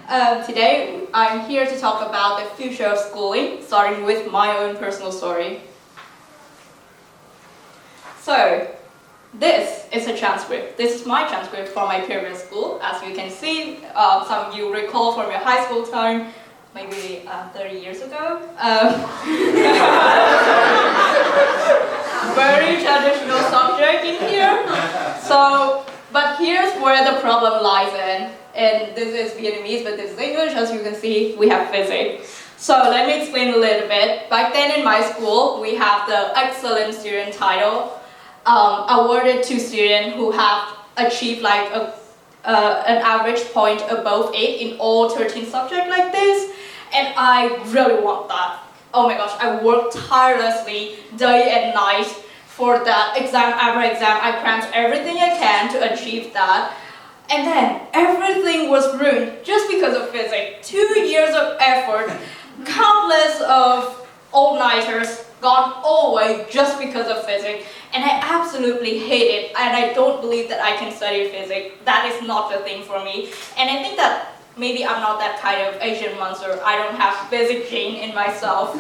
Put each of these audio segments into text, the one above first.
Today I'm here to talk about the future of schooling, starting with my own personal story. So, this is a transcript. This is my transcript from my previous school. As you can see, some of you recall from your high school time, maybe 30 years ago. Very traditional subject in here. So, but here's where the problem lies in. And this is Vietnamese, but this is English. As you can see, we have physics. So let me explain a little bit. Back then in my school, we have the excellent student title awarded to students who have achieved like an average point above 8 in all 13 subjects like this. And I really want that. Oh my gosh, I worked tirelessly day and night for that exam after exam. I crammed everything I can to achieve that. And then everything was ruined just because of physics. 2 years of effort, countless of all-nighters gone all away just because of physics. And I absolutely hate it, and I don't believe that I can study physics. That is not the thing for me. And I think that maybe I'm not that kind of Asian monster. I don't have physics gene in myself.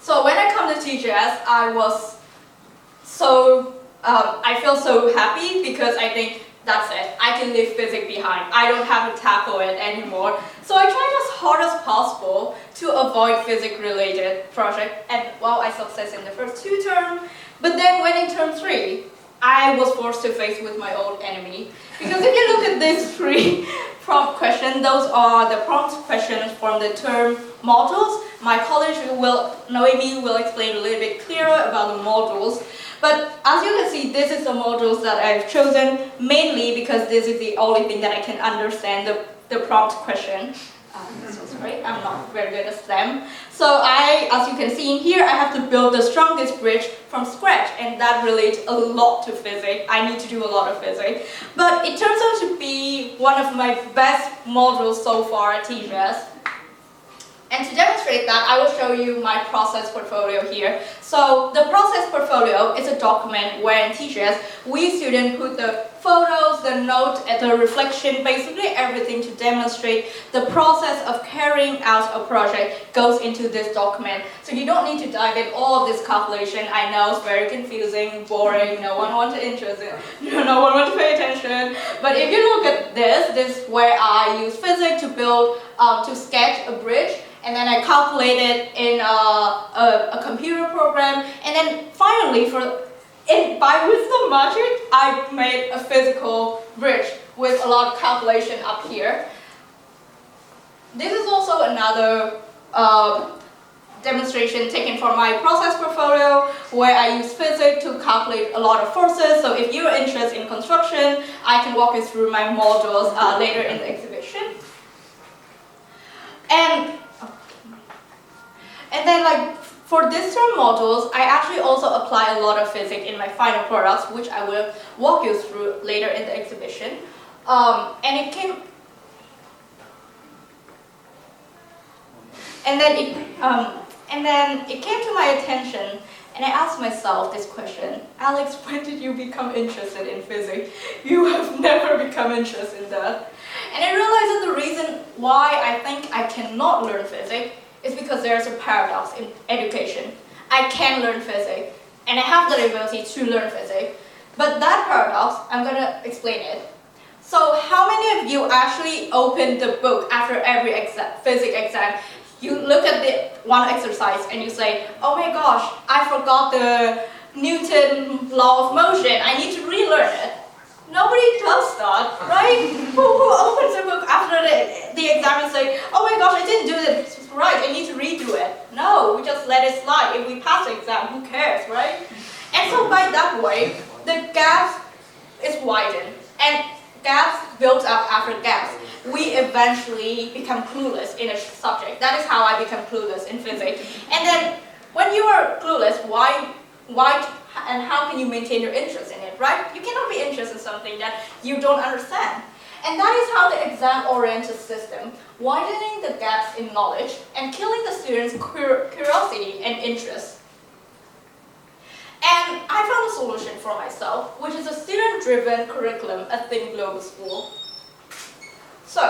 So when I come to TGS, I feel so happy because I think that's it. I can leave physics behind. I don't have to tackle it anymore. So I tried as hard as possible to avoid physics-related projects, and well, I succeeded in the first 2 terms. But then when in term 3, I was forced to face with my old enemy. Because if you look at these 3 prompt questions, those are the prompt questions from the term modules. My colleague Noemi will explain a little bit clearer about the modules. But as you can see, this is the modules that I've chosen, mainly because this is the only thing that I can understand the prompt question. So sorry, I'm not very good at STEM. So as you can see in here, I have to build the strongest bridge from scratch, and that relates a lot to physics. I need to do a lot of physics. But it turns out to be one of my best modules so far at TGS. And to demonstrate that, I will show you my process portfolio here. So the process portfolio is a document where in TGS, we students put the photos, the notes, and the reflection, basically everything to demonstrate the process of carrying out a project goes into this document. So you don't need to dive in all of this calculation. I know it's very confusing, boring, no one wants to interest in, no one wants to pay attention. But if you look at this is where I use physics to build, to sketch a bridge. And then I calculate it in a computer program. And then finally, by wisdom magic, I made a physical bridge with a lot of calculation up here. This is also another demonstration taken from my process portfolio, where I use physics to calculate a lot of forces. So if you're interested in construction, I can walk you through my modules later in the exhibition. And then like for this term modules, I actually also apply a lot of physics in my final products, which I will walk you through later in the exhibition. And then it came to my attention, and I asked myself this question: Alex, when did you become interested in physics? You have never become interested in that. And I realized that the reason why I think I cannot learn physics is because there's a paradox in education. I can learn physics, and I have the ability to learn physics, but that paradox, I'm going to explain it. So how many of you actually open the book after every physics exam? You look at the one exercise and you say, oh my gosh, I forgot the Newton law of motion, I need to relearn it. Nobody does that, right? Who opens the book after the exam and say, oh my gosh, I didn't do this right, I need to redo it. No, we just let it slide. If we pass the exam, who cares, right? And so by that way, the gap is widened, and gaps built up after gaps. We eventually become clueless in a subject. That is how I become clueless in physics. And then when you are clueless, why and how can you maintain your interest in it, right? You cannot be interested in something that you don't understand. And that is how the exam-oriented system, widening the gaps in knowledge and killing the students' curiosity and interest. And I found a solution for myself, which is a student-driven curriculum at Think Global School. So,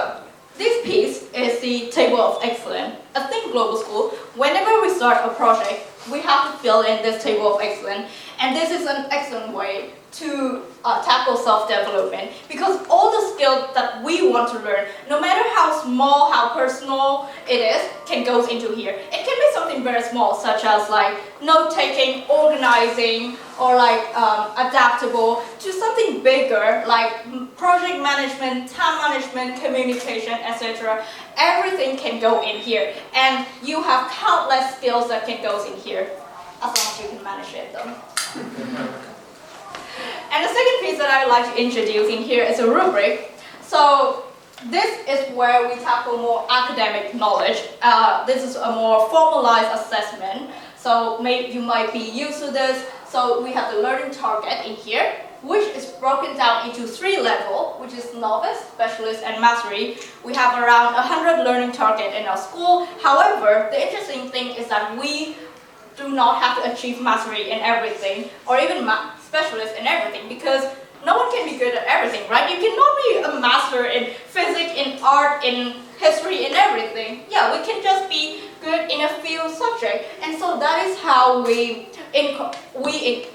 the table of excellence. I think global school, whenever we start a project, we have to fill in this table of excellence. And this is an excellent way to tackle self-development, because all the skills that we want to learn, no matter how small, how personal it is, can go into here. It can be something very small, such as like note-taking, organizing, or like adaptable, to something bigger like project management, time management, communication, etc. Everything can go in here, and you have countless skills that can go in here, as long as you can manage it though. And the second piece that I would like to introduce in here is a rubric. So this is where we tackle more academic knowledge. This is a more formalized assessment. So you might be used to this. So we have the learning target in here, which is broken down into 3 levels, which is novice, specialist, and mastery. We have around 100 learning targets in our school. However, the interesting thing is that we do not have to achieve mastery in everything, or even specialist in everything, because no one can be good at everything, right? You cannot be a master in physics, in art, in history, in everything. Yeah, we can just be good in a few subjects, and so that is how we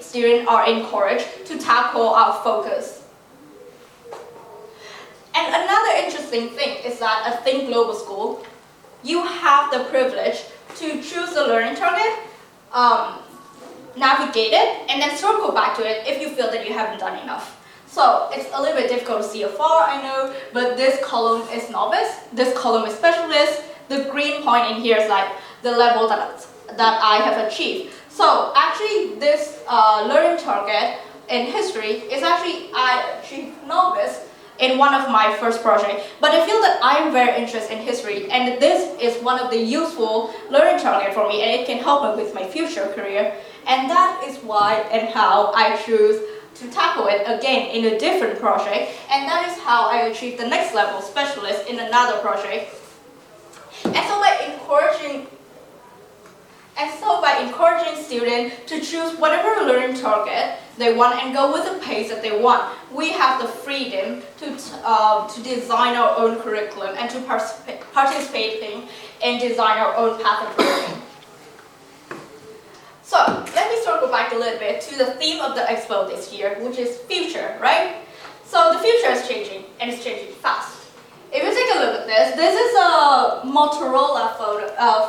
students are encouraged to tackle our focus. And another interesting thing is that at Think Global School, you have the privilege to choose a learning target, navigate it, and then circle back to it if you feel that you haven't done enough. So it's a little bit difficult to see afar, I know, but this column is novice, this column is specialist, the green point in here is like the level that I have achieved. So actually this learning target in history is actually I achieved novice in one of my first projects, but I feel that I'm very interested in history, and this is one of the useful learning target for me, and it can help me with my future career, and that is why and how I choose to tackle it again in a different project, and that is how I achieved the next level specialist in another project. And so by encouraging students to choose whatever learning target they want and go with the pace that they want, we have the freedom to design our own curriculum and to participate in design our own path of learning. So let me circle back a little bit to the theme of the expo this year, which is future, right? So the future is changing, and it's changing fast. If you take a look at this, this is a Motorola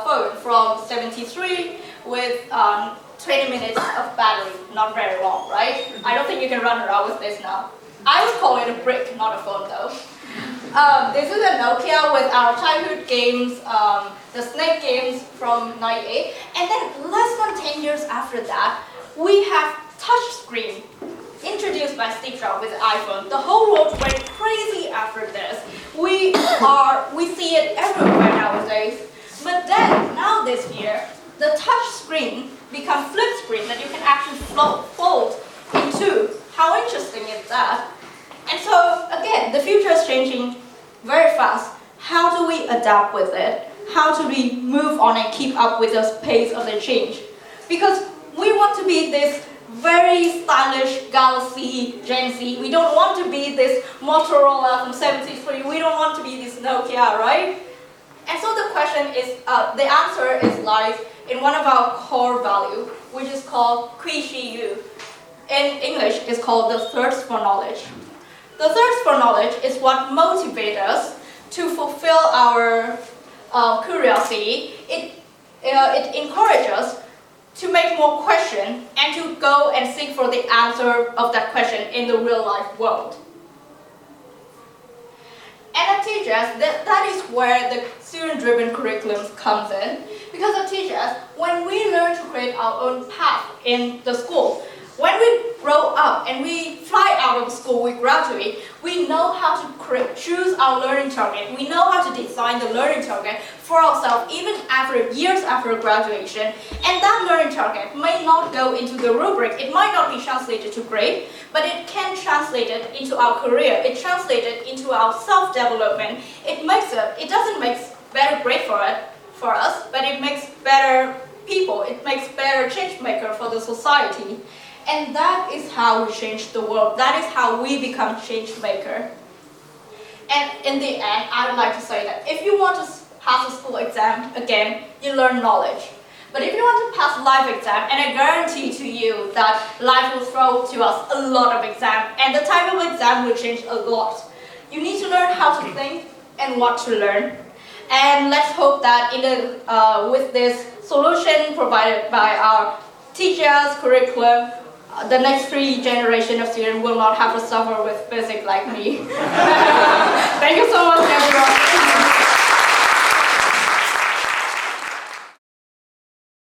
phone from '73 with 20 minutes of battery, not very long, right? I don't think you can run around with this now. I would call it a brick, not a phone though. This is a Nokia with our childhood games, the Snake games from '98, and then less than 10 years after that, we have touch screen introduced by Steve Jobs with the iPhone. The whole world went crazy after this. We see it everywhere nowadays. But then, now this year, the touch screen becomes flip screen that you can actually fold in two. How interesting is that? And so, again, the future is changing very fast. How do we adapt with it? How do we move on and keep up with the pace of the change? Because we want to be this very stylish Galaxy Gen Z. We don't want to be this Motorola from '73. We don't want to be this Nokia, right? And so the question is, the answer lies in one of our core values, which is called Qishi In English, it's called the thirst for knowledge. The thirst for knowledge is what motivates us to fulfill our curiosity. It encourages us to make more questions and to go and seek for the answer of that question in the real life world. And at TGS, that is where the student-driven curriculum comes in, because at TGS, when we learn to create our own path in the school, when we grow up and we fly out of school, we graduate, we know how to choose our learning target. We know how to design the learning target for ourselves even years after graduation. And that learning target may not go into the rubric. It might not be translated to grade, but it can translate it into our career. It translated into our self-development. It doesn't make better grade for us, but it makes better people. It makes better change maker for the society. And that is how we change the world. That is how we become change maker. And in the end, I would like to say that if you want to pass a school exam, again, you learn knowledge. But if you want to pass life exam, and I guarantee to you that life will throw to us a lot of exam, and the type of exam will change a lot. You need to learn how to think and what to learn. And let's hope that with this solution provided by our teachers, curriculum, the next 3 generations of students will not have to suffer with physics like me. Thank you so much, everyone.